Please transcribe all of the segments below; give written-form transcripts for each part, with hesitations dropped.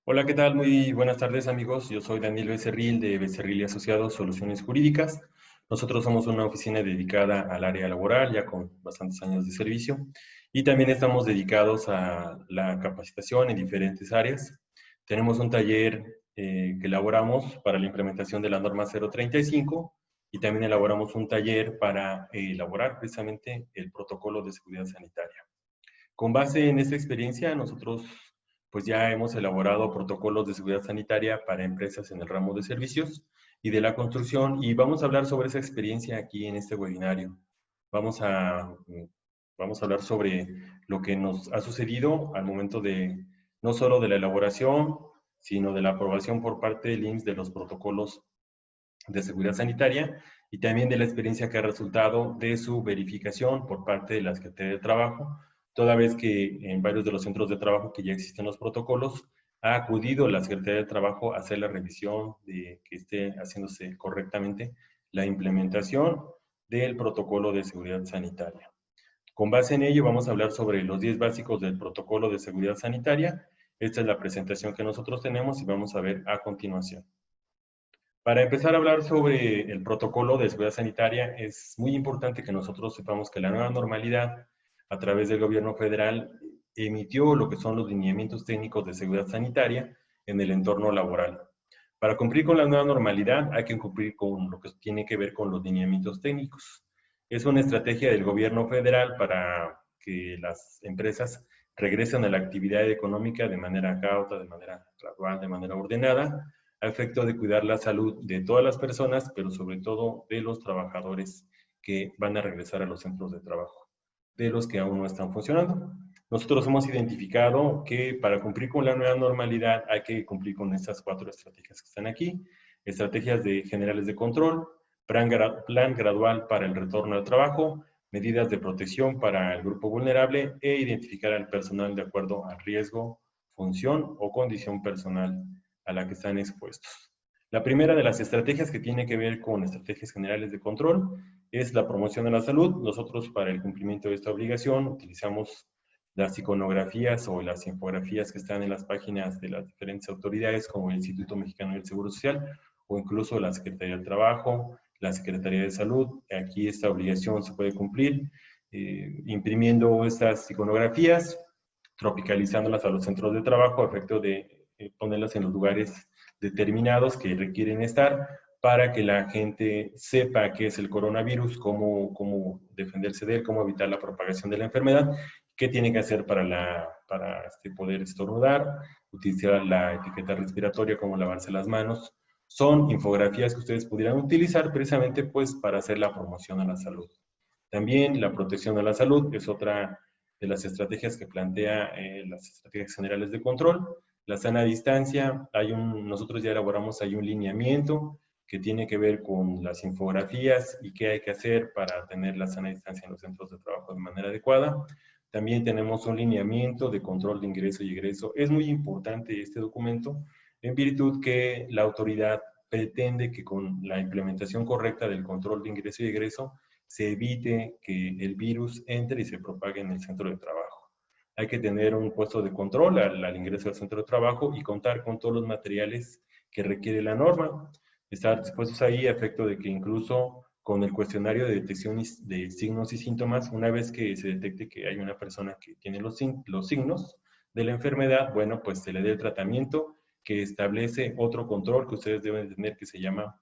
Hola, ¿qué tal? Muy buenas tardes, amigos. Yo soy Daniel Becerril de Becerril y Asociados Soluciones Jurídicas. Nosotros somos una oficina dedicada al área laboral, ya con bastantes años de servicio, y también estamos dedicados a la capacitación en diferentes áreas. Tenemos un taller que elaboramos para la implementación de la norma 035 y también elaboramos un taller para elaborar precisamente el protocolo de seguridad sanitaria. Con base en esta experiencia, nosotros pues ya hemos elaborado protocolos de seguridad sanitaria para empresas en el ramo de servicios y de la construcción y vamos a hablar sobre esa experiencia aquí en este webinario. Vamos a, vamos a hablar sobre lo que nos ha sucedido al momento de no solo de la elaboración, sino de la aprobación por parte del IMSS de los protocolos de seguridad sanitaria y también de la experiencia que ha resultado de su verificación por parte de la Secretaría de Trabajo, toda vez que en varios de los centros de trabajo que ya existen los protocolos, ha acudido la Secretaría de Trabajo a hacer la revisión de que esté haciéndose correctamente la implementación del protocolo de seguridad sanitaria. Con base en ello vamos a hablar sobre los 10 básicos del protocolo de seguridad sanitaria. Esta es la presentación que nosotros tenemos y vamos a ver a continuación. Para empezar a hablar sobre el protocolo de seguridad sanitaria, es muy importante que nosotros sepamos que la nueva normalidad, a través del gobierno federal, emitió lo que son los lineamientos técnicos de seguridad sanitaria en el entorno laboral. Para cumplir con la nueva normalidad hay que cumplir con lo que tiene que ver con los lineamientos técnicos. Es una estrategia del gobierno federal para que las empresas regresen a la actividad económica de manera cauta, de manera gradual, de manera ordenada, a efecto de cuidar la salud de todas las personas, pero sobre todo de los trabajadores que van a regresar a los centros de trabajo, de los que aún no están funcionando. Nosotros hemos identificado que para cumplir con la nueva normalidad hay que cumplir con estas 4 estrategias que están aquí. Estrategias generales de control, plan gradual para el retorno al trabajo, medidas de protección para el grupo vulnerable e identificar al personal de acuerdo al riesgo, función o condición personal a la que están expuestos. La primera de las estrategias que tiene que ver con estrategias generales de control es la promoción de la salud. Nosotros para el cumplimiento de esta obligación utilizamos las iconografías o las infografías que están en las páginas de las diferentes autoridades como el Instituto Mexicano del Seguro Social o incluso la Secretaría del Trabajo, la Secretaría de Salud. Aquí esta obligación se puede cumplir imprimiendo estas iconografías, tropicalizándolas a los centros de trabajo a efecto de ponerlas en los lugares determinados que requieren estar para que la gente sepa qué es el coronavirus, cómo defenderse de él, cómo evitar la propagación de la enfermedad, qué tiene que hacer para poder estornudar, utilizar la etiqueta respiratoria, como lavarse las manos. Son infografías que ustedes pudieran utilizar precisamente pues para hacer la promoción a la salud. También la protección a la salud es otra de las estrategias que plantea las estrategias generales de control. La sana distancia, nosotros ya elaboramos ahí un lineamiento que tiene que ver con las infografías y qué hay que hacer para tener la sana distancia en los centros de trabajo de manera adecuada. También tenemos un lineamiento de control de ingreso y egreso. Es muy importante este documento en virtud que la autoridad pretende que con la implementación correcta del control de ingreso y egreso se evite que el virus entre y se propague en el centro de trabajo. Hay que tener un puesto de control al ingreso al centro de trabajo y contar con todos los materiales que requiere la norma. Estar dispuestos ahí a efecto de que incluso con el cuestionario de detección de signos y síntomas, una vez que se detecte que hay una persona que tiene los signos de la enfermedad, bueno, pues se le dé el tratamiento que establece otro control que ustedes deben tener que se llama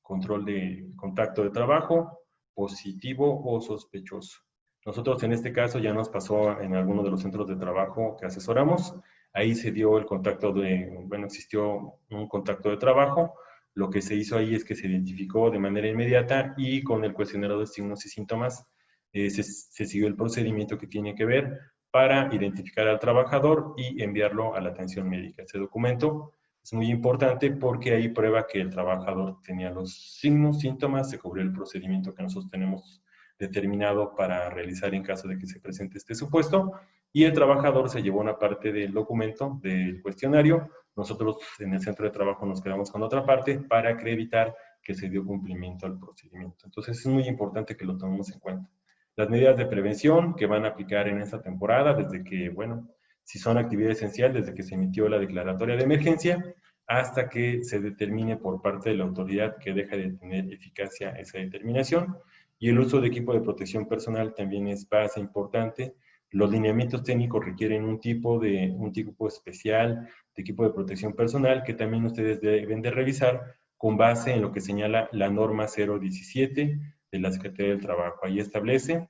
control de contacto de trabajo, positivo o sospechoso. Nosotros en este caso ya nos pasó en alguno de los centros de trabajo que asesoramos, ahí se dio el contacto existió un contacto de trabajo, lo que se hizo ahí es que se identificó de manera inmediata y con el cuestionario de signos y síntomas se siguió el procedimiento que tiene que ver para identificar al trabajador y enviarlo a la atención médica. Este documento es muy importante porque ahí prueba que el trabajador tenía los signos, síntomas, se cubrió el procedimiento que nosotros tenemos determinado para realizar en caso de que se presente este supuesto y el trabajador se llevó una parte del documento, del cuestionario. Nosotros en el centro de trabajo nos quedamos con otra parte para acreditar que se dio cumplimiento al procedimiento. Entonces es muy importante que lo tomemos en cuenta. Las medidas de prevención que van a aplicar en esta temporada, desde que, bueno, si son actividad esencial desde que se emitió la declaratoria de emergencia hasta que se determine por parte de la autoridad que deja de tener eficacia esa determinación. Y el uso de equipo de protección personal también es base importante. Los lineamientos técnicos requieren un tipo especial de equipo de protección personal que también ustedes deben de revisar con base en lo que señala la norma 017 de la Secretaría del Trabajo. Ahí establece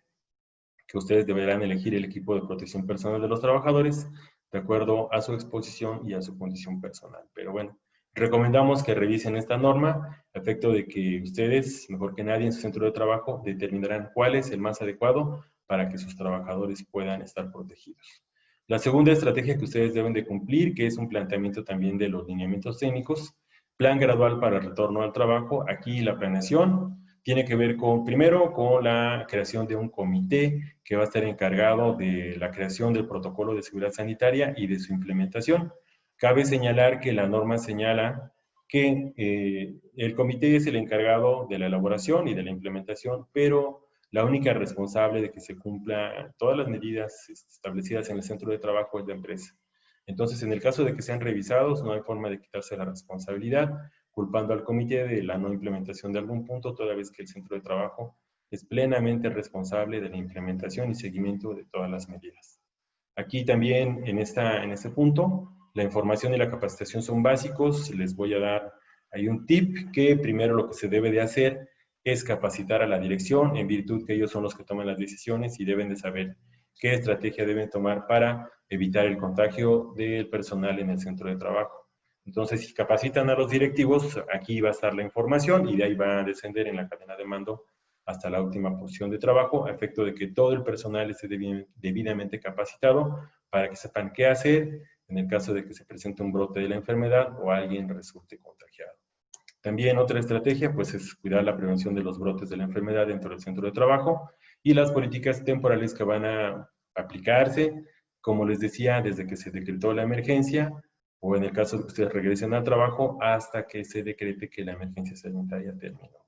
que ustedes deberán elegir el equipo de protección personal de los trabajadores de acuerdo a su exposición y a su condición personal. Pero bueno, recomendamos que revisen esta norma a efecto de que ustedes, mejor que nadie en su centro de trabajo, determinarán cuál es el más adecuado para que sus trabajadores puedan estar protegidos. La segunda estrategia que ustedes deben de cumplir, que es un planteamiento también de los lineamientos técnicos, plan gradual para el retorno al trabajo. Aquí la planeación tiene que ver con, primero, con la creación de un comité que va a estar encargado de la creación del protocolo de seguridad sanitaria y de su implementación. Cabe señalar que la norma señala que el comité es el encargado de la elaboración y de la implementación, pero la única responsable de que se cumplan todas las medidas establecidas en el centro de trabajo es la empresa. Entonces, en el caso de que sean revisados, no hay forma de quitarse la responsabilidad, culpando al comité de la no implementación de algún punto, toda vez que el centro de trabajo es plenamente responsable de la implementación y seguimiento de todas las medidas. Aquí también, en este punto, la información y la capacitación son básicos. Les voy a dar ahí un tip que primero lo que se debe de hacer es capacitar a la dirección, en virtud que ellos son los que toman las decisiones y deben de saber qué estrategia deben tomar para evitar el contagio del personal en el centro de trabajo. Entonces, si capacitan a los directivos, aquí va a estar la información y de ahí va a descender en la cadena de mando hasta la última posición de trabajo, a efecto de que todo el personal esté debidamente capacitado para que sepan qué hacer en el caso de que se presente un brote de la enfermedad o alguien resulte contagiado. También otra estrategia pues, es cuidar la prevención de los brotes de la enfermedad dentro del centro de trabajo y las políticas temporales que van a aplicarse, como les decía, desde que se decretó la emergencia o en el caso de que ustedes regresen al trabajo hasta que se decrete que la emergencia sanitaria terminó.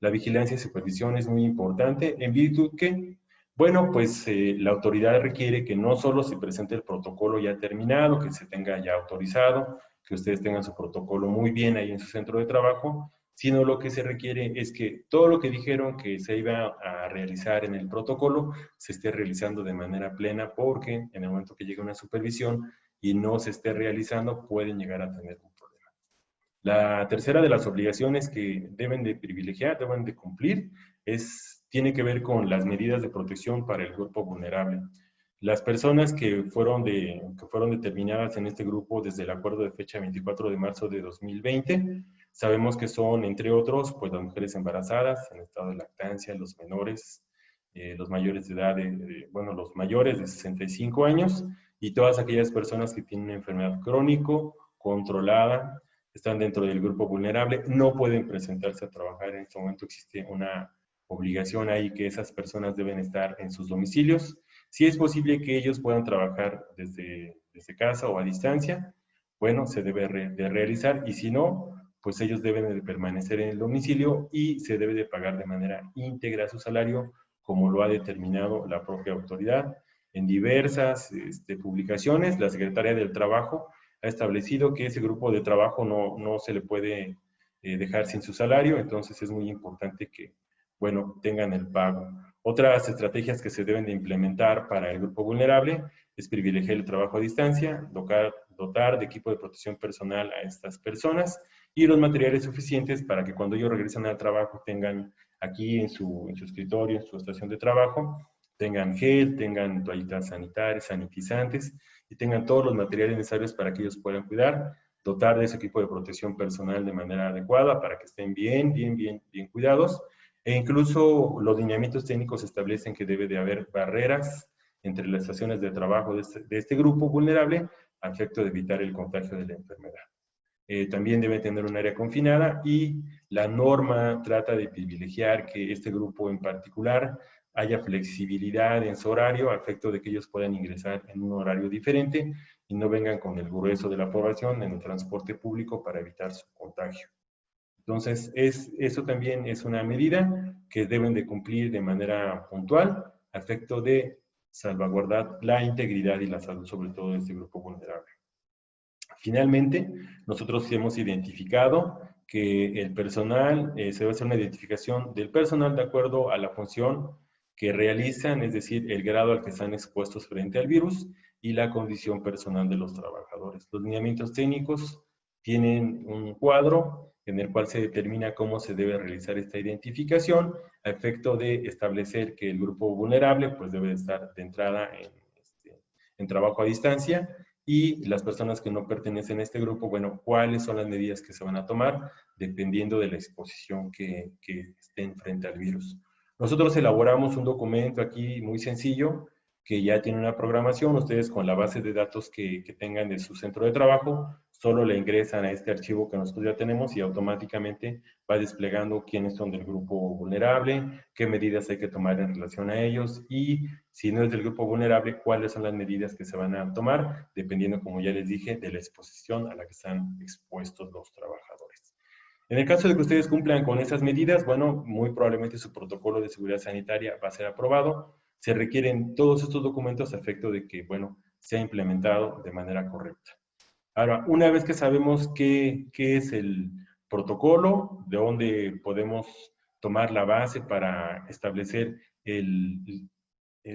La vigilancia y supervisión es muy importante en virtud que, bueno, pues la autoridad requiere que no solo se presente el protocolo ya terminado, que se tenga ya autorizado, que ustedes tengan su protocolo muy bien ahí en su centro de trabajo, sino lo que se requiere es que todo lo que dijeron que se iba a realizar en el protocolo se esté realizando de manera plena, porque en el momento que llegue una supervisión y no se esté realizando, pueden llegar a tener un problema. La tercera de las obligaciones que deben de privilegiar, deben de cumplir, tiene que ver con las medidas de protección para el grupo vulnerable. Las personas que fueron determinadas en este grupo desde el acuerdo de fecha 24 de marzo de 2020, sabemos que son, entre otros, pues las mujeres embarazadas, en estado de lactancia, los menores, los mayores de edad, bueno, los mayores de 65 años y todas aquellas personas que tienen una enfermedad crónico, controlada, están dentro del grupo vulnerable, no pueden presentarse a trabajar. En este momento existe una obligación ahí que esas personas deben estar en sus domicilios. Si es posible que ellos puedan trabajar desde casa o a distancia, bueno, se debe de realizar y si no, pues ellos deben de permanecer en el domicilio y se debe de pagar de manera íntegra su salario como lo ha determinado la propia autoridad. En diversas publicaciones, la Secretaría del Trabajo ha establecido que ese grupo de trabajo no se le puede dejar sin su salario, entonces es muy importante que, bueno, tengan el pago. Otras estrategias que se deben de implementar para el grupo vulnerable es privilegiar el trabajo a distancia, dotar de equipo de protección personal a estas personas y los materiales suficientes para que cuando ellos regresen al trabajo tengan aquí en su escritorio, en su estación de trabajo, tengan gel, tengan toallitas sanitarias, sanitizantes y tengan todos los materiales necesarios para que ellos puedan cuidar, dotar de ese equipo de protección personal de manera adecuada para que estén bien cuidados. E incluso los lineamientos técnicos establecen que debe de haber barreras entre las estaciones de trabajo de este grupo vulnerable a efecto de evitar el contagio de la enfermedad. También debe tener un área confinada y la norma trata de privilegiar que este grupo en particular haya flexibilidad en su horario a efecto de que ellos puedan ingresar en un horario diferente y no vengan con el grueso de la población en el transporte público para evitar su contagio. Entonces, eso también es una medida que deben de cumplir de manera puntual a efecto de salvaguardar la integridad y la salud, sobre todo de este grupo vulnerable. Finalmente, nosotros hemos identificado que el personal, se debe hacer una identificación del personal de acuerdo a la función que realizan, es decir, el grado al que están expuestos frente al virus y la condición personal de los trabajadores. Los lineamientos técnicos tienen un cuadro en el cual se determina cómo se debe realizar esta identificación a efecto de establecer que el grupo vulnerable pues debe estar de entrada en trabajo a distancia, y las personas que no pertenecen a este grupo, bueno, cuáles son las medidas que se van a tomar dependiendo de la exposición que estén frente al virus. Nosotros elaboramos un documento aquí muy sencillo que ya tiene una programación. Ustedes con la base de datos que tengan de su centro de trabajo, solo le ingresan a este archivo que nosotros ya tenemos y automáticamente va desplegando quiénes son del grupo vulnerable, qué medidas hay que tomar en relación a ellos y si no es del grupo vulnerable, cuáles son las medidas que se van a tomar, dependiendo, como ya les dije, de la exposición a la que están expuestos los trabajadores. En el caso de que ustedes cumplan con esas medidas, bueno, muy probablemente su protocolo de seguridad sanitaria va a ser aprobado. Se requieren todos estos documentos a efecto de que, bueno, sea implementado de manera correcta. Ahora, una vez que sabemos qué es el protocolo, de dónde podemos tomar la base para establecer el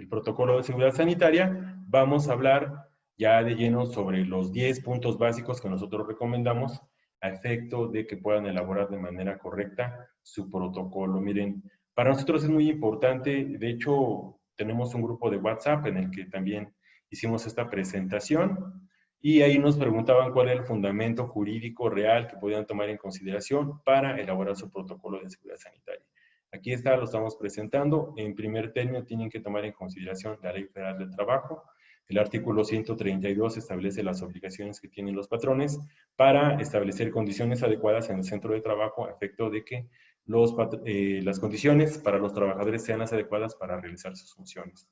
protocolo de seguridad sanitaria, vamos a hablar ya de lleno sobre los 10 puntos básicos que nosotros recomendamos a efecto de que puedan elaborar de manera correcta su protocolo. Miren, para nosotros es muy importante, de hecho, tenemos un grupo de WhatsApp en el que también hicimos esta presentación y ahí nos preguntaban cuál era el fundamento jurídico real que podían tomar en consideración para elaborar su protocolo de seguridad sanitaria. Aquí está, lo estamos presentando. En primer término, tienen que tomar en consideración la Ley Federal del Trabajo. El artículo 132 establece las obligaciones que tienen los patrones para establecer condiciones adecuadas en el centro de trabajo a efecto de que las condiciones para los trabajadores sean las adecuadas para realizar sus funciones.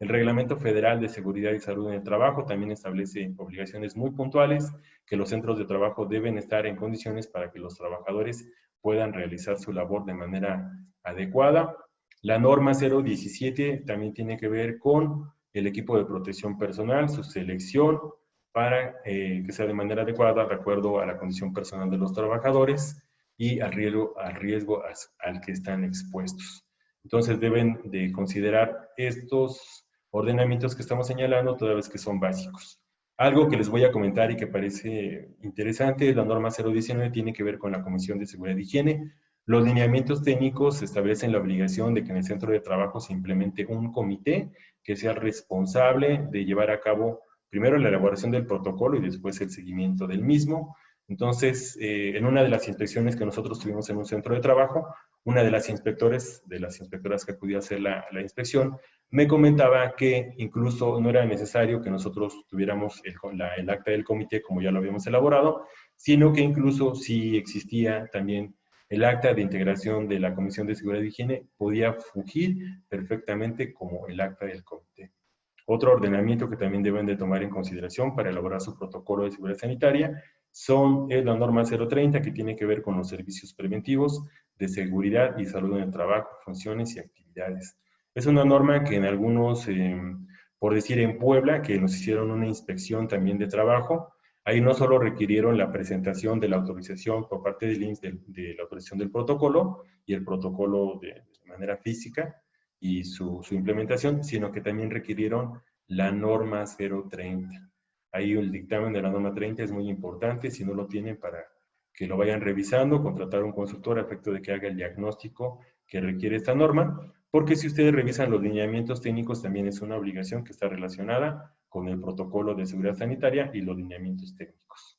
El Reglamento Federal de Seguridad y Salud en el Trabajo también establece obligaciones muy puntuales que los centros de trabajo deben estar en condiciones para que los trabajadores puedan realizar su labor de manera adecuada. La norma 017 también tiene que ver con el equipo de protección personal, su selección para que sea de manera adecuada de acuerdo a la condición personal de los trabajadores y al riesgo al que están expuestos. Entonces deben de considerar estos ordenamientos que estamos señalando, toda vez que son básicos. Algo que les voy a comentar y que parece interesante, la norma 019 tiene que ver con la Comisión de Seguridad y Higiene. Los lineamientos técnicos establecen la obligación de que en el centro de trabajo se implemente un comité que sea responsable de llevar a cabo primero la elaboración del protocolo y después el seguimiento del mismo. Entonces, en una de las inspecciones que nosotros tuvimos en un centro de trabajo, una de las inspectoras que acudió a hacer la inspección, me comentaba que incluso no era necesario que nosotros tuviéramos el acta del comité como ya lo habíamos elaborado, sino que incluso si existía también el acta de integración de la Comisión de Seguridad y Higiene, podía fungir perfectamente como el acta del comité. Otro ordenamiento que también deben de tomar en consideración para elaborar su protocolo de seguridad sanitaria es la norma 030, que tiene que ver con los servicios preventivos de seguridad y salud en el trabajo, funciones y actividades. Es una norma que en algunos, por decir en Puebla, que nos hicieron una inspección también de trabajo, ahí no solo requirieron la presentación de la autorización por parte del IMSS de la autorización del protocolo y el protocolo de manera física y su implementación, sino que también requirieron la norma 030. Ahí el dictamen de la norma 30 es muy importante, si no lo tienen, para que lo vayan revisando, contratar un consultor a efecto de que haga el diagnóstico que requiere esta norma, porque si ustedes revisan los lineamientos técnicos, también es una obligación que está relacionada con el protocolo de seguridad sanitaria y los lineamientos técnicos.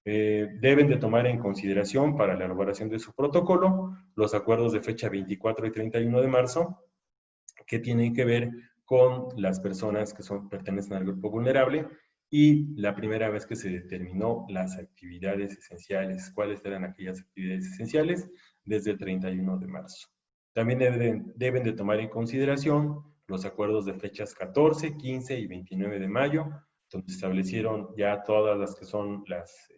Deben de tomar en consideración para la elaboración de su protocolo los acuerdos de fecha 24 y 31 de marzo, que tienen que ver con las personas que pertenecen al grupo vulnerable y la primera vez que se determinó las actividades esenciales, cuáles eran aquellas actividades esenciales desde el 31 de marzo. También deben de tomar en consideración los acuerdos de fechas 14, 15 y 29 de mayo, donde se establecieron ya todas las que son las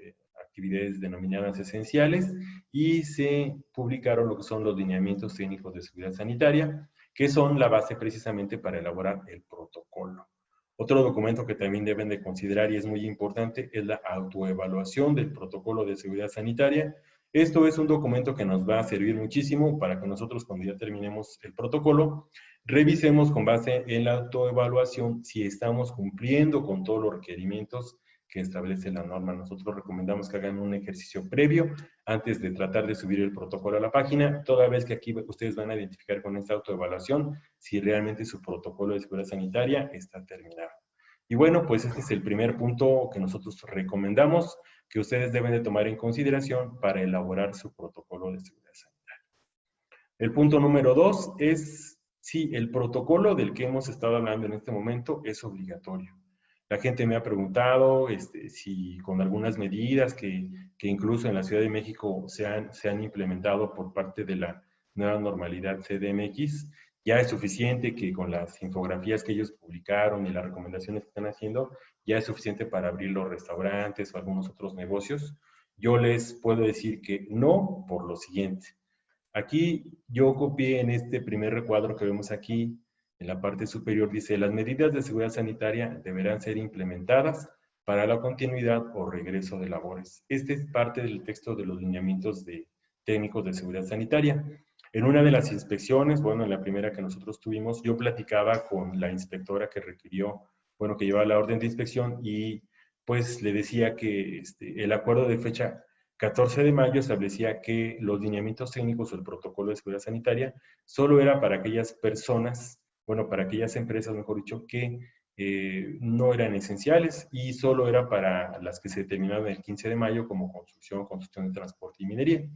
actividades denominadas esenciales y se publicaron lo que son los lineamientos técnicos de seguridad sanitaria, que son la base precisamente para elaborar el protocolo. Otro documento que también deben de considerar y es muy importante es la autoevaluación del protocolo de seguridad sanitaria. Esto es un documento que nos va a servir muchísimo para que nosotros, cuando ya terminemos el protocolo, revisemos con base en la autoevaluación si estamos cumpliendo con todos los requerimientos que establece la norma. Nosotros recomendamos que hagan un ejercicio previo antes de tratar de subir el protocolo a la página, toda vez que aquí ustedes van a identificar con esta autoevaluación si realmente su protocolo de seguridad sanitaria está terminado. Y bueno, pues este es el primer punto que nosotros recomendamos que ustedes deben de tomar en consideración para elaborar su protocolo de seguridad sanitaria. El punto número 2 es si el protocolo del que hemos estado hablando en este momento es obligatorio. La gente me ha preguntado si con algunas medidas que incluso en la Ciudad de México se han implementado por parte de la nueva normalidad CDMX, ya es suficiente que con las infografías que ellos publicaron y las recomendaciones que están haciendo, ya es suficiente para abrir los restaurantes o algunos otros negocios. Yo les puedo decir que no, por lo siguiente. Aquí yo copié en este primer recuadro que vemos aquí, en la parte superior dice, las medidas de seguridad sanitaria deberán ser implementadas para la continuidad o regreso de labores. Este es parte del texto de los lineamientos técnicos de seguridad sanitaria. En una de las inspecciones, bueno, en la primera que nosotros tuvimos, yo platicaba con la inspectora que requirió, bueno, que llevaba la orden de inspección y pues le decía que el acuerdo de fecha 14 de mayo establecía que los lineamientos técnicos o el protocolo de seguridad sanitaria solo era para aquellas personas, bueno, para aquellas empresas, mejor dicho, que no eran esenciales y solo era para las que se determinaban el 15 de mayo como construcción de transporte y minería.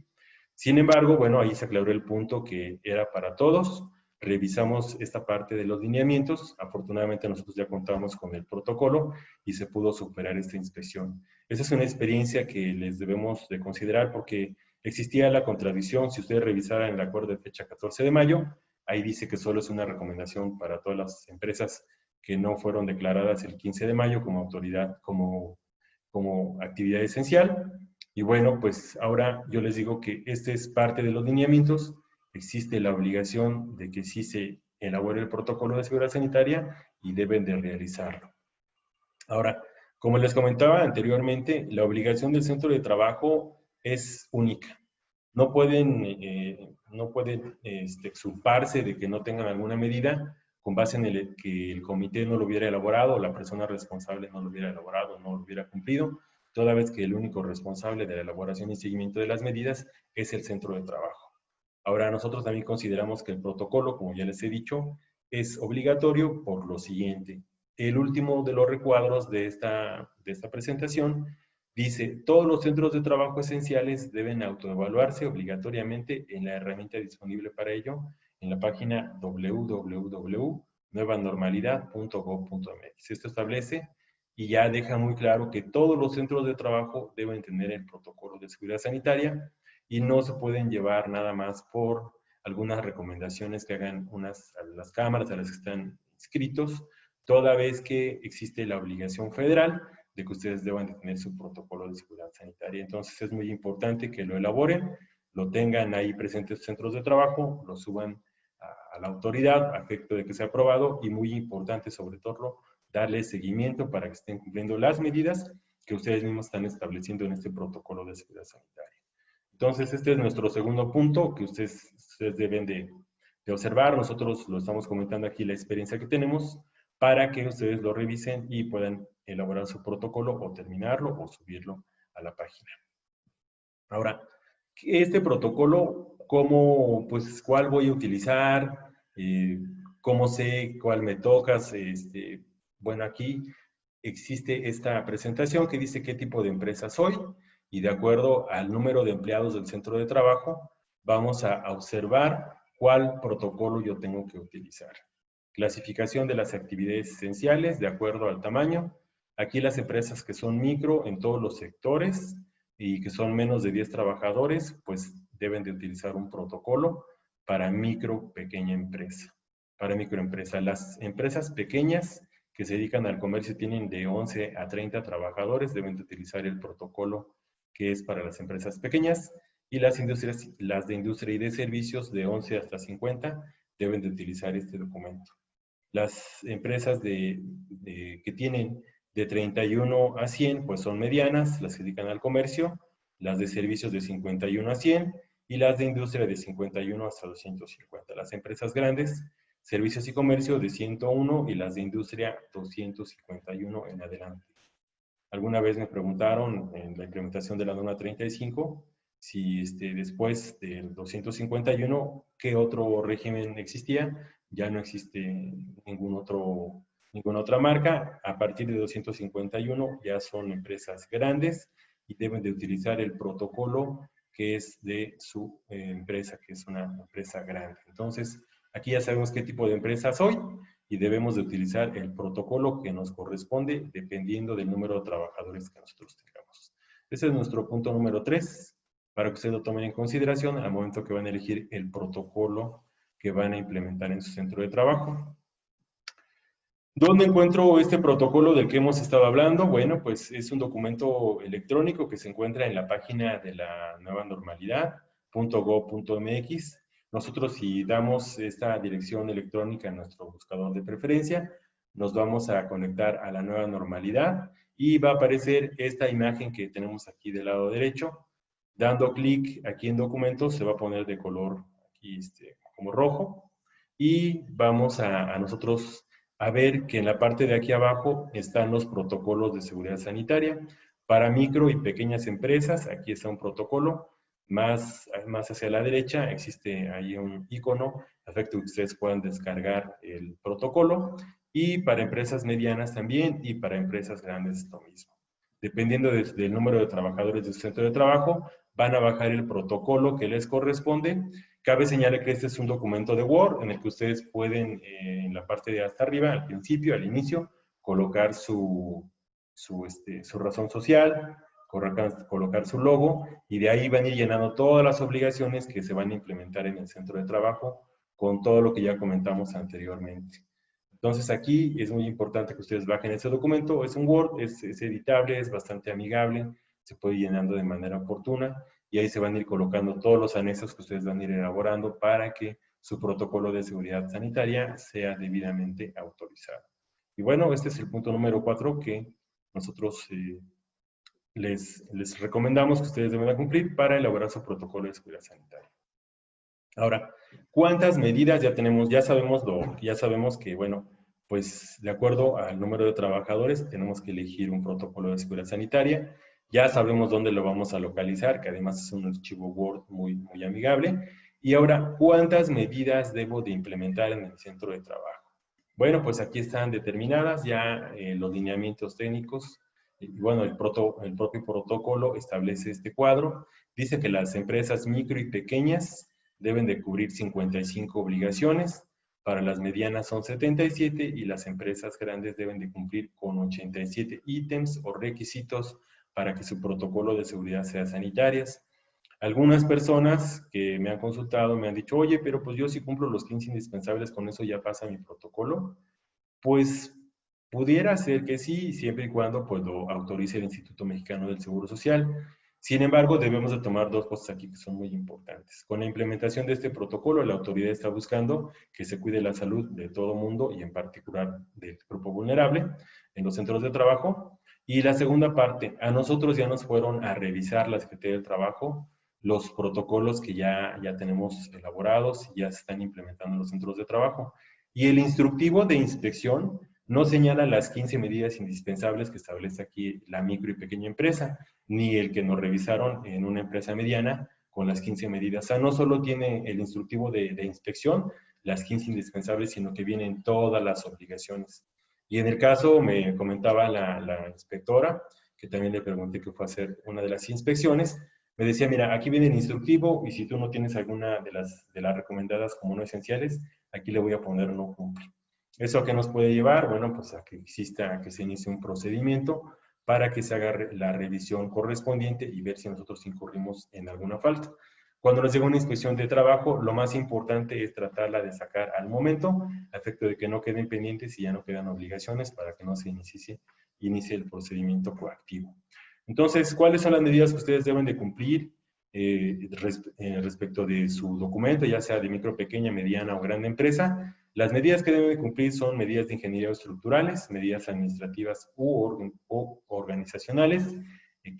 Sin embargo, bueno, ahí se aclaró el punto que era para todos. Revisamos esta parte de los lineamientos. Afortunadamente nosotros ya contamos con el protocolo y se pudo superar esta inspección. Esa es una experiencia que les debemos de considerar porque existía la contradicción. Si ustedes revisaran el acuerdo de fecha 14 de mayo, ahí dice que solo es una recomendación para todas las empresas que no fueron declaradas el 15 de mayo como autoridad, como actividad esencial. Y bueno, pues ahora yo les digo que este es parte de los lineamientos. Existe la obligación de que sí se elabore el protocolo de seguridad sanitaria y deben de realizarlo. Ahora, como les comentaba anteriormente, la obligación del centro de trabajo es única. No pueden exculparse de que no tengan alguna medida con base en que el comité no lo hubiera elaborado, o la persona responsable no lo hubiera elaborado, no lo hubiera cumplido, toda vez que el único responsable de la elaboración y seguimiento de las medidas es el centro de trabajo. Ahora, nosotros también consideramos que el protocolo, como ya les he dicho, es obligatorio por lo siguiente. El último de los recuadros de esta presentación dice, todos los centros de trabajo esenciales deben autoevaluarse obligatoriamente en la herramienta disponible para ello en la página www.nuevanormalidad.gov.mx. Esto establece y ya deja muy claro que todos los centros de trabajo deben tener el protocolo de seguridad sanitaria y no se pueden llevar nada más por algunas recomendaciones que hagan las cámaras a las que están inscritos, toda vez que existe la obligación federal de que ustedes deban de tener su protocolo de seguridad sanitaria. Entonces es muy importante que lo elaboren, lo tengan ahí presentes en centros de trabajo, lo suban a la autoridad a efecto de que sea aprobado y muy importante sobre todo darle seguimiento para que estén cumpliendo las medidas que ustedes mismos están estableciendo en este protocolo de seguridad sanitaria. Entonces este es nuestro segundo punto que ustedes deben de observar. Nosotros lo estamos comentando aquí la experiencia que tenemos para que ustedes lo revisen y puedan elaborar su protocolo o terminarlo o subirlo a la página. Ahora, este protocolo, ¿cuál voy a utilizar? ¿Cómo sé cuál me toca? Bueno, aquí existe esta presentación que dice qué tipo de empresa soy y de acuerdo al número de empleados del centro de trabajo, vamos a observar cuál protocolo yo tengo que utilizar. Clasificación de las actividades esenciales de acuerdo al tamaño. Aquí las empresas que son micro en todos los sectores y que son menos de 10 trabajadores, pues deben de utilizar un protocolo para pequeña empresa. Para microempresa. Las empresas pequeñas que se dedican al comercio tienen de 11 a 30 trabajadores, deben de utilizar el protocolo que es para las empresas pequeñas y las de industria y de servicios de 11 hasta 50 deben de utilizar este documento. Las empresas que tienen de 31 a 100, pues son medianas, las que dedican al comercio, las de servicios de 51 a 100 y las de industria de 51 hasta 250. Las empresas grandes, servicios y comercio de 101 y las de industria 251 en adelante. Alguna vez me preguntaron en la implementación de la norma 35 si después del 251, ¿qué otro régimen existía? Ya no existe ninguna otra marca. A partir de 251 ya son empresas grandes y deben de utilizar el protocolo que es de su empresa, que es una empresa grande. Entonces, aquí ya sabemos qué tipo de empresa soy y debemos de utilizar el protocolo que nos corresponde dependiendo del número de trabajadores que nosotros tengamos. Ese es nuestro punto número 3, para que ustedes lo tomen en consideración al momento que van a elegir el protocolo que van a implementar en su centro de trabajo. ¿Dónde encuentro este protocolo del que hemos estado hablando? Bueno, pues es un documento electrónico que se encuentra en la página de la nueva normalidad, .gov.mx. Nosotros, si damos esta dirección electrónica en nuestro buscador de preferencia, nos vamos a conectar a la nueva normalidad y va a aparecer esta imagen que tenemos aquí del lado derecho. Dando clic aquí en documentos, se va a poner de color aquí como rojo y vamos a nosotros a ver que en la parte de aquí abajo están los protocolos de seguridad sanitaria. Para micro y pequeñas empresas, aquí está un protocolo. Más hacia la derecha existe ahí un icono, a efecto que ustedes puedan descargar el protocolo. Y para empresas medianas también, y para empresas grandes lo mismo. Dependiendo del número de trabajadores de su centro de trabajo, van a bajar el protocolo que les corresponde. Cabe señalar que este es un documento de Word en el que ustedes pueden, en la parte de hasta arriba, al principio, al inicio, colocar su razón social, colocar su logo, y de ahí van a ir llenando todas las obligaciones que se van a implementar en el centro de trabajo con todo lo que ya comentamos anteriormente. Entonces aquí es muy importante que ustedes bajen ese documento. Es un Word, es editable, es bastante amigable, se puede ir llenando de manera oportuna y ahí se van a ir colocando todos los anexos que ustedes van a ir elaborando para que su protocolo de seguridad sanitaria sea debidamente autorizado. Y bueno, este es el punto número 4 que nosotros les recomendamos que ustedes deben cumplir para elaborar su protocolo de seguridad sanitaria. Ahora, ¿cuántas medidas ya tenemos? Ya sabemos que, bueno, pues de acuerdo al número de trabajadores tenemos que elegir un protocolo de seguridad sanitaria. Ya sabemos dónde lo vamos a localizar, que además es un archivo Word muy, muy amigable. Y ahora, ¿cuántas medidas debo de implementar en el centro de trabajo? Bueno, pues aquí están determinadas ya los lineamientos técnicos. Y bueno, el propio protocolo establece este cuadro. Dice que las empresas micro y pequeñas deben de cubrir 55 obligaciones, para las medianas son 77 y las empresas grandes deben de cumplir con 87 ítems o requisitos para que su protocolo de seguridad sea sanitarias. Algunas personas que me han consultado me han dicho, oye, pero pues yo si cumplo los 15 indispensables, con eso ya pasa mi protocolo. Pues pudiera ser que sí, siempre y cuando pues, lo autorice el Instituto Mexicano del Seguro Social. Sin embargo, debemos de tomar dos cosas aquí que son muy importantes. Con la implementación de este protocolo, la autoridad está buscando que se cuide la salud de todo mundo y en particular del grupo vulnerable en los centros de trabajo. Y la segunda parte, a nosotros ya nos fueron a revisar la Secretaría del Trabajo los protocolos que ya tenemos elaborados y ya se están implementando en los centros de trabajo. Y el instructivo de inspección no señala las 15 medidas indispensables que establece aquí la micro y pequeña empresa, ni el que nos revisaron en una empresa mediana con las 15 medidas. O sea, no solo tiene el instructivo de inspección, las 15 indispensables, sino que vienen todas las obligaciones. Y en el caso, me comentaba la inspectora, que también le pregunté que fue a hacer una de las inspecciones, me decía, mira, aquí viene el instructivo y si tú no tienes alguna de las recomendadas como no esenciales, aquí le voy a poner no cumple. ¿Eso a qué nos puede llevar? Bueno, pues a que que se inicie un procedimiento para que se haga la revisión correspondiente y ver si nosotros incurrimos en alguna falta. Cuando nos llega una inspección de trabajo, lo más importante es tratarla de sacar al momento, a efecto de que no queden pendientes y ya no quedan obligaciones para que no se inicie el procedimiento proactivo. Entonces, ¿cuáles son las medidas que ustedes deben de cumplir? respecto de su documento, ya sea de micro, pequeña, mediana o grande empresa. Las medidas que deben cumplir son medidas de ingeniería estructurales, medidas administrativas o organizacionales,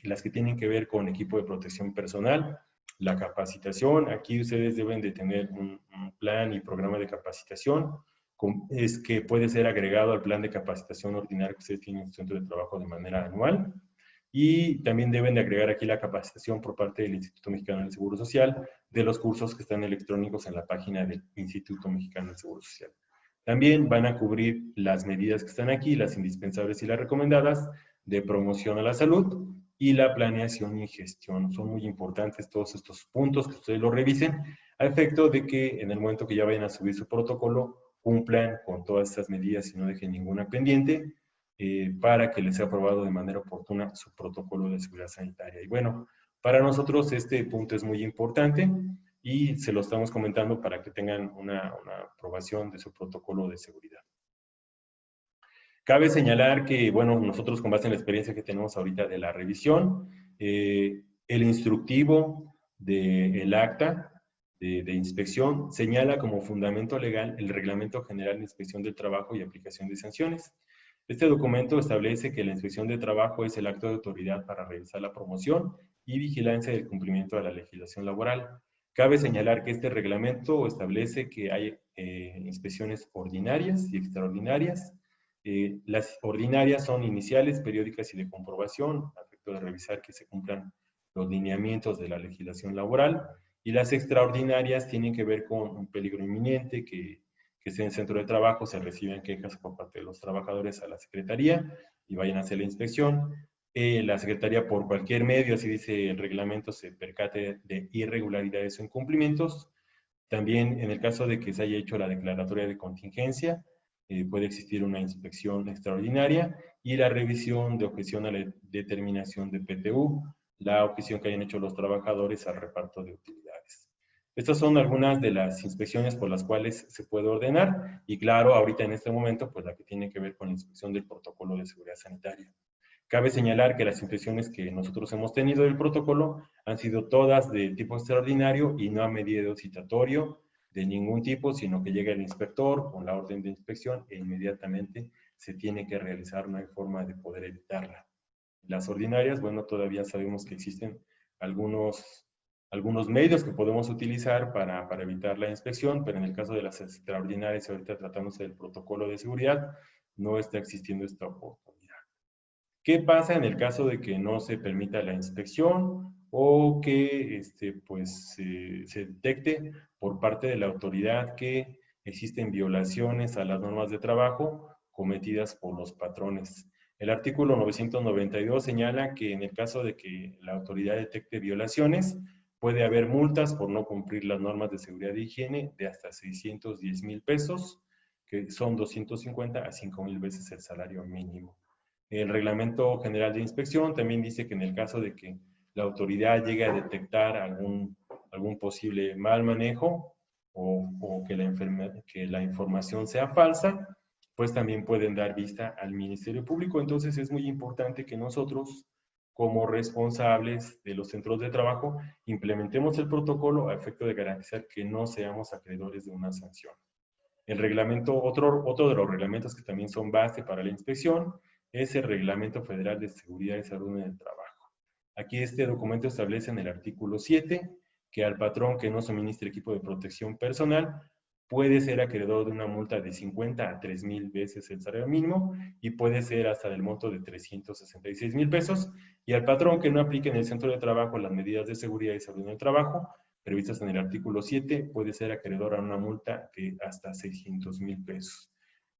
las que tienen que ver con equipo de protección personal, la capacitación. Aquí ustedes deben de tener un plan y programa de capacitación, es que puede ser agregado al plan de capacitación ordinario que ustedes tienen en su centro de trabajo de manera anual. Y también deben de agregar aquí la capacitación por parte del Instituto Mexicano del Seguro Social de los cursos que están electrónicos en la página del Instituto Mexicano del Seguro Social. También van a cubrir las medidas que están aquí, las indispensables y las recomendadas de promoción a la salud y la planeación y gestión. Son muy importantes todos estos puntos que ustedes lo revisen a efecto de que en el momento que ya vayan a subir su protocolo cumplan con todas estas medidas y no dejen ninguna pendiente, para que les sea aprobado de manera oportuna su protocolo de seguridad sanitaria. Y bueno, para nosotros este punto es muy importante y se lo estamos comentando para que tengan una aprobación de su protocolo de seguridad. Cabe señalar que, bueno, nosotros con base en la experiencia que tenemos ahorita de la revisión, el instructivo del acta de inspección señala como fundamento legal el Reglamento General de Inspección del Trabajo y Aplicación de Sanciones. Este documento establece que la inspección de trabajo es el acto de autoridad para realizar la promoción y vigilancia del cumplimiento de la legislación laboral. Cabe señalar que este reglamento establece que hay inspecciones ordinarias y extraordinarias. Las ordinarias son iniciales, periódicas y de comprobación, a efecto de revisar que se cumplan los lineamientos de la legislación laboral. Y las extraordinarias tienen que ver con un peligro inminente, que esté en el centro de trabajo, se reciben quejas por parte de los trabajadores a la Secretaría y vayan a hacer la inspección. La Secretaría, por cualquier medio, así dice el reglamento, se percate de irregularidades o incumplimientos. También, en el caso de que se haya hecho la declaratoria de contingencia, puede existir una inspección extraordinaria y la revisión de objeción a la determinación de PTU, la objeción que hayan hecho los trabajadores al reparto de utilidades. Estas son algunas de las inspecciones por las cuales se puede ordenar y claro, ahorita en este momento, pues la que tiene que ver con la inspección del protocolo de seguridad sanitaria. Cabe señalar que las inspecciones que nosotros hemos tenido del protocolo han sido todas de tipo extraordinario y no a medida citatorio de ningún tipo, sino que llega el inspector con la orden de inspección e inmediatamente se tiene que realizar, no hay forma de poder evitarla. Las ordinarias, bueno, todavía sabemos que existen algunos medios que podemos utilizar para evitar la inspección, pero en el caso de las extraordinarias, ahorita tratándose del protocolo de seguridad, no está existiendo esta oportunidad. ¿Qué pasa en el caso de que no se permita la inspección o que se detecte por parte de la autoridad que existen violaciones a las normas de trabajo cometidas por los patrones? El artículo 992 señala que en el caso de que la autoridad detecte violaciones, puede haber multas por no cumplir las normas de seguridad e higiene de hasta 610,000 pesos, que son 250 a 5,000 veces el salario mínimo. El Reglamento General de Inspección también dice que en el caso de que la autoridad llegue a detectar algún posible mal manejo o que la información sea falsa, pues también pueden dar vista al Ministerio Público. Entonces es muy importante que nosotros, como responsables de los centros de trabajo, implementemos el protocolo a efecto de garantizar que no seamos acreedores de una sanción. El reglamento, otro de los reglamentos que también son base para la inspección, es el Reglamento Federal de Seguridad y Salud en el Trabajo. Aquí este documento establece en el artículo 7 que al patrón que no suministre equipo de protección personal puede ser acreedor de una multa de 50 a 3,000 veces el salario mínimo y puede ser hasta del monto de 366,000 pesos. Y al patrón que no aplique en el centro de trabajo las medidas de seguridad y salud en el trabajo previstas en el artículo 7 puede ser acreedor a una multa de hasta 600,000 pesos.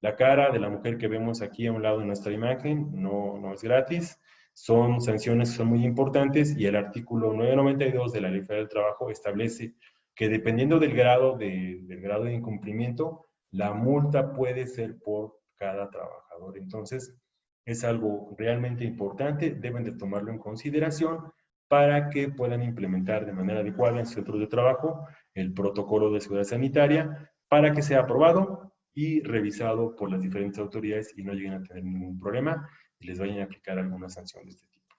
La cara de la mujer que vemos aquí a un lado de nuestra imagen no es gratis, son sanciones que son muy importantes y el artículo 992 de la Ley Federal del Trabajo establece que dependiendo del grado de incumplimiento, la multa puede ser por cada trabajador. Entonces, es algo realmente importante, deben de tomarlo en consideración para que puedan implementar de manera adecuada en sus centros de trabajo el protocolo de seguridad sanitaria para que sea aprobado y revisado por las diferentes autoridades y no lleguen a tener ningún problema y les vayan a aplicar alguna sanción de este tipo.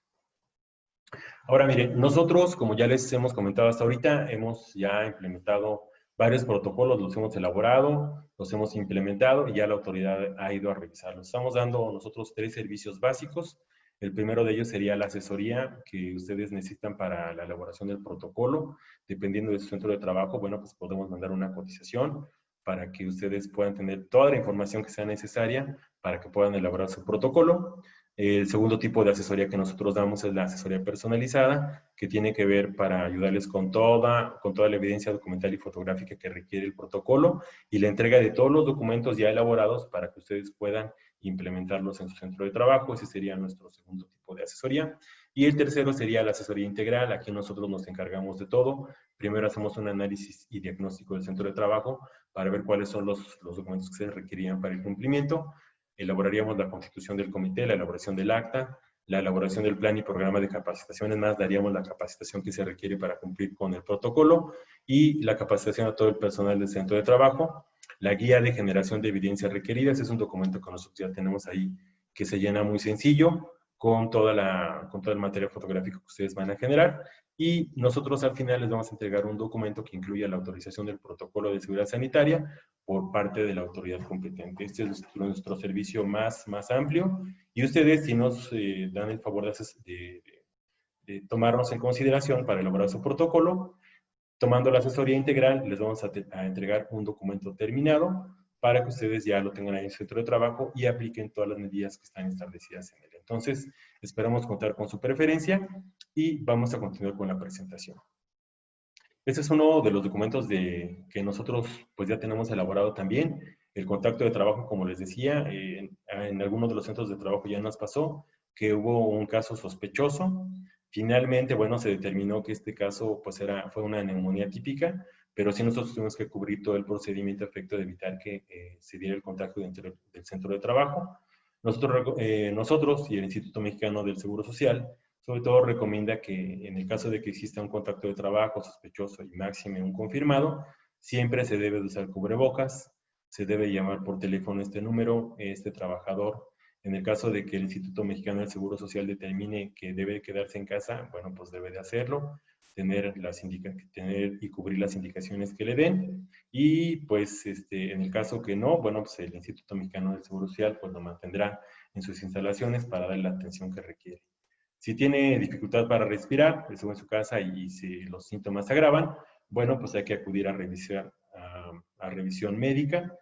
Ahora, miren, nosotros, como ya les hemos comentado hasta ahorita, hemos ya implementado varios protocolos, los hemos elaborado, los hemos implementado y ya la autoridad ha ido a revisarlos. Estamos dando nosotros 3 servicios básicos. El primero de ellos sería la asesoría que ustedes necesitan para la elaboración del protocolo. Dependiendo de su centro de trabajo, bueno, pues podemos mandar una cotización para que ustedes puedan tener toda la información que sea necesaria para que puedan elaborar su protocolo. El segundo tipo de asesoría que nosotros damos es la asesoría personalizada, que tiene que ver para ayudarles con toda la evidencia documental y fotográfica que requiere el protocolo y la entrega de todos los documentos ya elaborados para que ustedes puedan implementarlos en su centro de trabajo. Ese sería nuestro segundo tipo de asesoría. Y el tercero sería la asesoría integral. Aquí nosotros nos encargamos de todo. Primero hacemos un análisis y diagnóstico del centro de trabajo para ver cuáles son los documentos que se requerían para el cumplimiento. Elaboraríamos la constitución del comité, la elaboración del acta, la elaboración del plan y programa de capacitaciones, más daríamos la capacitación que se requiere para cumplir con el protocolo y la capacitación a todo el personal del centro de trabajo. La guía de generación de evidencias requeridas es un documento que nosotros ya tenemos ahí que se llena muy sencillo con todo el material fotográfico que ustedes van a generar y nosotros al final les vamos a entregar un documento que incluye la autorización del protocolo de seguridad sanitaria por parte de la autoridad competente. Este es nuestro servicio más amplio y ustedes si nos dan el favor de tomarnos en consideración para elaborar su protocolo, tomando la asesoría integral, les vamos a entregar un documento terminado para que ustedes ya lo tengan ahí en su centro de trabajo y apliquen todas las medidas que están establecidas en él. Entonces, esperamos contar con su preferencia y vamos a continuar con la presentación. Este es uno de los documentos que nosotros pues ya tenemos elaborado también. El contacto de trabajo, como les decía, en algunos de los centros de trabajo ya nos pasó que hubo un caso sospechoso. Finalmente, bueno, se determinó que este caso pues fue una neumonía típica, pero sí nosotros tuvimos que cubrir todo el procedimiento a efecto de evitar que se diera el contacto dentro del centro de trabajo. Nosotros y el Instituto Mexicano del Seguro Social sobre todo recomienda que en el caso de que exista un contacto de trabajo sospechoso y máxime un confirmado, siempre se debe de usar cubrebocas, se debe llamar por teléfono este número, este trabajador. En el caso de que el Instituto Mexicano del Seguro Social determine que debe quedarse en casa, bueno, pues debe de hacerlo, tener y cubrir las indicaciones que le den. Y pues en el caso que no, bueno, pues el Instituto Mexicano del Seguro Social pues lo mantendrá en sus instalaciones para darle la atención que requiere. Si tiene dificultad para respirar, estuvo en su casa y si los síntomas se agravan, bueno, pues hay que acudir a revisión médica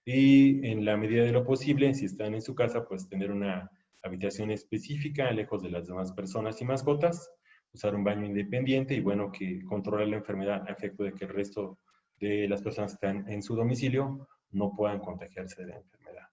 y en la medida de lo posible, si están en su casa, pues tener una habitación específica, lejos de las demás personas y mascotas, usar un baño independiente y bueno, que controlar la enfermedad a efecto de que el resto de las personas que están en su domicilio no puedan contagiarse de la enfermedad.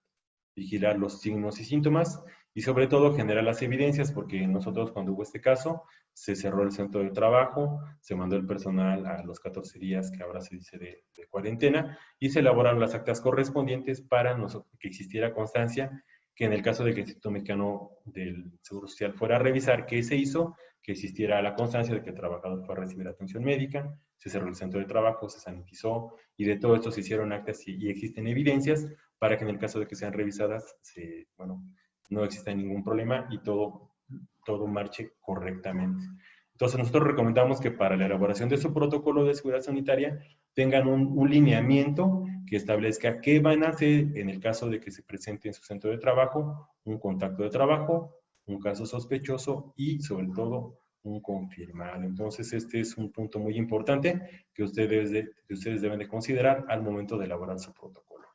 Vigilar los signos y síntomas y sobre todo generar las evidencias, porque nosotros cuando hubo este caso, se cerró el centro de trabajo, se mandó el personal a los 14 días que ahora se dice de cuarentena y se elaboraron las actas correspondientes para que existiera constancia que en el caso de que el Instituto Mexicano del Seguro Social fuera a revisar qué se hizo, que existiera la constancia de que el trabajador fue a recibir atención médica, se cerró el centro de trabajo, se sanitizó y de todo esto se hicieron actas y existen evidencias para que en el caso de que sean revisadas, bueno, no exista ningún problema y todo marche correctamente. Entonces, nosotros recomendamos que para la elaboración de su protocolo de seguridad sanitaria tengan un lineamiento que establezca qué van a hacer en el caso de que se presente en su centro de trabajo un contacto de trabajo, un caso sospechoso y, sobre todo, un confirmado. Entonces, este es un punto muy importante que ustedes deben de considerar al momento de elaborar su protocolo.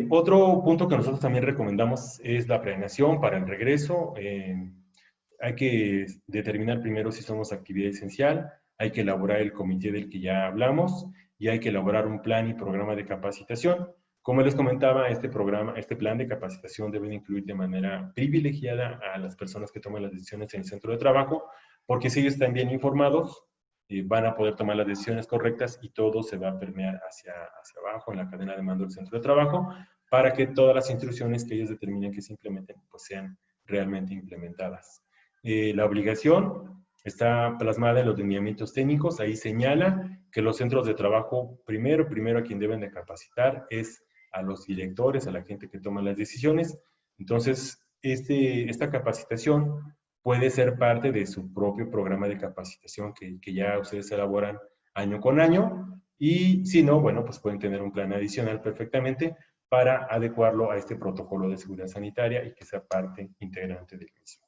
Otro punto que nosotros también recomendamos es la planeación para el regreso. Hay que determinar primero si somos actividad esencial, hay que elaborar el comité del que ya hablamos y hay que elaborar un plan y programa de capacitación. Como les comentaba, este plan de capacitación debe incluir de manera privilegiada a las personas que toman las decisiones en el centro de trabajo, porque si ellos están bien informados, van a poder tomar las decisiones correctas y todo se va a permear hacia abajo en la cadena de mando del centro de trabajo para que todas las instrucciones que ellos determinen que se implementen pues sean realmente implementadas. La obligación está plasmada en los lineamientos técnicos, ahí señala que los centros de trabajo primero a quien deben de capacitar es a los directores, a la gente que toma las decisiones. Entonces, esta capacitación puede ser parte de su propio programa de capacitación que ya ustedes elaboran año con año, y si no, bueno, pues pueden tener un plan adicional perfectamente para adecuarlo a este protocolo de seguridad sanitaria y que sea parte integrante del mismo.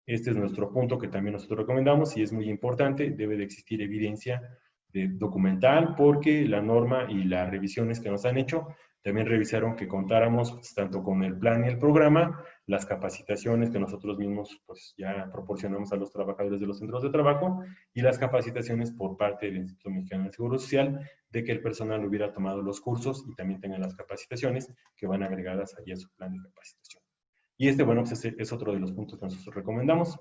Este es nuestro punto que también nosotros recomendamos y es muy importante, debe de existir evidencia documental porque la norma y las revisiones que nos han hecho también revisaron que contáramos pues, tanto con el plan y el programa, las capacitaciones que nosotros mismos pues ya proporcionamos a los trabajadores de los centros de trabajo y las capacitaciones por parte del Instituto Mexicano del Seguro Social de que el personal hubiera tomado los cursos y también tengan las capacitaciones que van agregadas allí a su plan de capacitación. Y este, bueno, pues es otro de los puntos que nosotros recomendamos.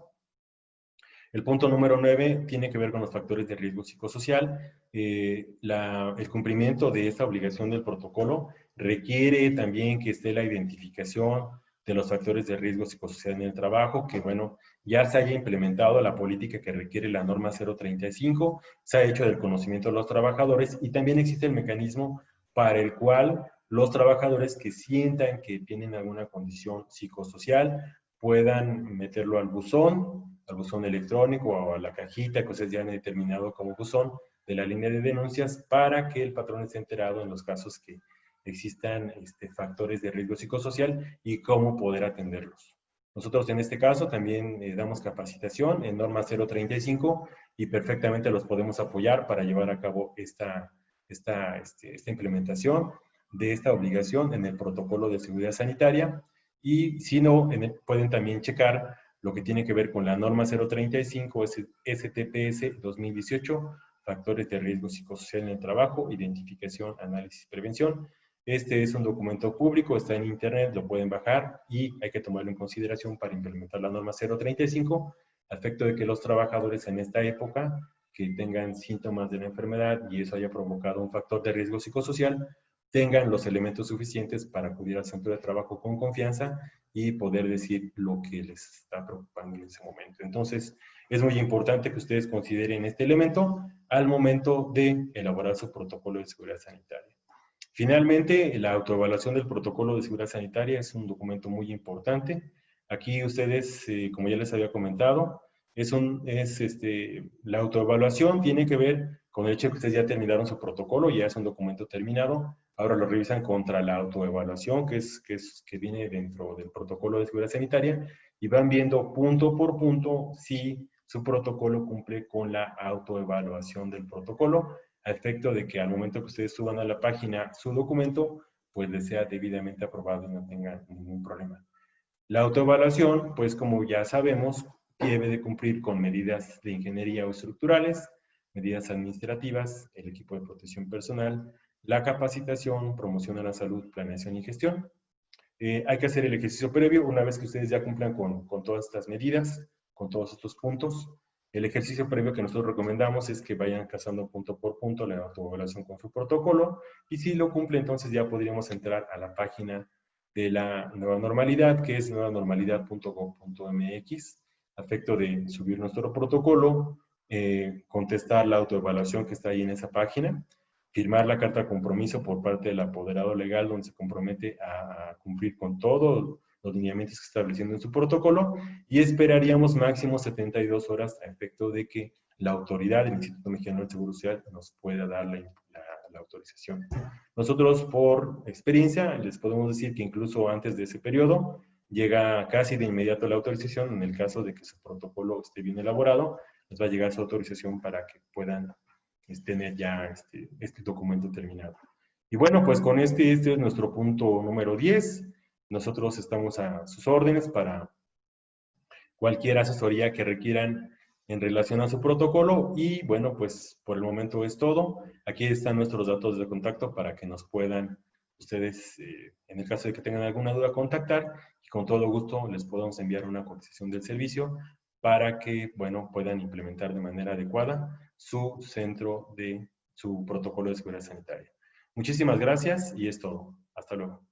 El punto número 9 tiene que ver con los factores de riesgo psicosocial. El cumplimiento de esta obligación del protocolo requiere también que esté la identificación de los factores de riesgo psicosocial en el trabajo, que bueno, ya se haya implementado la política que requiere la norma 035, se ha hecho del conocimiento de los trabajadores y también existe el mecanismo para el cual los trabajadores que sientan que tienen alguna condición psicosocial puedan meterlo al buzón electrónico o a la cajita que ustedes ya han determinado como buzón de la línea de denuncias para que el patrón esté enterado en los casos que existan factores de riesgo psicosocial y cómo poder atenderlos. Nosotros en este caso también damos capacitación en norma 035 y perfectamente los podemos apoyar para llevar a cabo esta implementación de esta obligación en el protocolo de seguridad sanitaria y si no, pueden también checar lo que tiene que ver con la norma 035 STPS 2018, factores de riesgo psicosocial en el trabajo, identificación, análisis y prevención. Este es un documento público, está en internet, lo pueden bajar y hay que tomarlo en consideración para implementar la norma 035, a efecto de que los trabajadores en esta época que tengan síntomas de la enfermedad y eso haya provocado un factor de riesgo psicosocial, tengan los elementos suficientes para acudir al centro de trabajo con confianza y poder decir lo que les está preocupando en ese momento. Entonces, es muy importante que ustedes consideren este elemento al momento de elaborar su protocolo de seguridad sanitaria. Finalmente, la autoevaluación del protocolo de seguridad sanitaria es un documento muy importante. Aquí ustedes, como ya les había comentado, la autoevaluación tiene que ver con el hecho de que ustedes ya terminaron su protocolo, ya es un documento terminado. Ahora lo revisan contra la autoevaluación que viene dentro del protocolo de seguridad sanitaria y van viendo punto por punto si su protocolo cumple con la autoevaluación del protocolo, a efecto de que al momento que ustedes suban a la página su documento, pues les sea debidamente aprobado y no tengan ningún problema. La autoevaluación, pues como ya sabemos, debe de cumplir con medidas de ingeniería o estructurales, medidas administrativas, el equipo de protección personal, la capacitación, promoción a la salud, planeación y gestión. Hay que hacer el ejercicio previo una vez que ustedes ya cumplan con todas estas medidas, con todos estos puntos. El ejercicio previo que nosotros recomendamos es que vayan casando punto por punto la autoevaluación con su protocolo y si lo cumple, entonces ya podríamos entrar a la página de la nueva normalidad, que es nuevanormalidad.gov.mx, a efecto de subir nuestro protocolo, contestar la autoevaluación que está ahí en esa página, firmar la carta de compromiso por parte del apoderado legal donde se compromete a cumplir con todos los lineamientos que está estableciendo en su protocolo y esperaríamos máximo 72 horas a efecto de que la autoridad del Instituto Mexicano del Seguro Social nos pueda dar la autorización. Nosotros, por experiencia, les podemos decir que incluso antes de ese periodo llega casi de inmediato la autorización en el caso de que su protocolo esté bien elaborado, les va a llegar su autorización para que puedan tener ya este documento terminado. Y bueno, pues con este es nuestro punto número 10. Nosotros estamos a sus órdenes para cualquier asesoría que requieran en relación a su protocolo y bueno, pues por el momento es todo. Aquí están nuestros datos de contacto para que nos puedan ustedes, en el caso de que tengan alguna duda, contactar y con todo gusto les podemos enviar una cotización del servicio para que, bueno, puedan implementar de manera adecuada su protocolo de seguridad sanitaria. Muchísimas gracias y es todo. Hasta luego.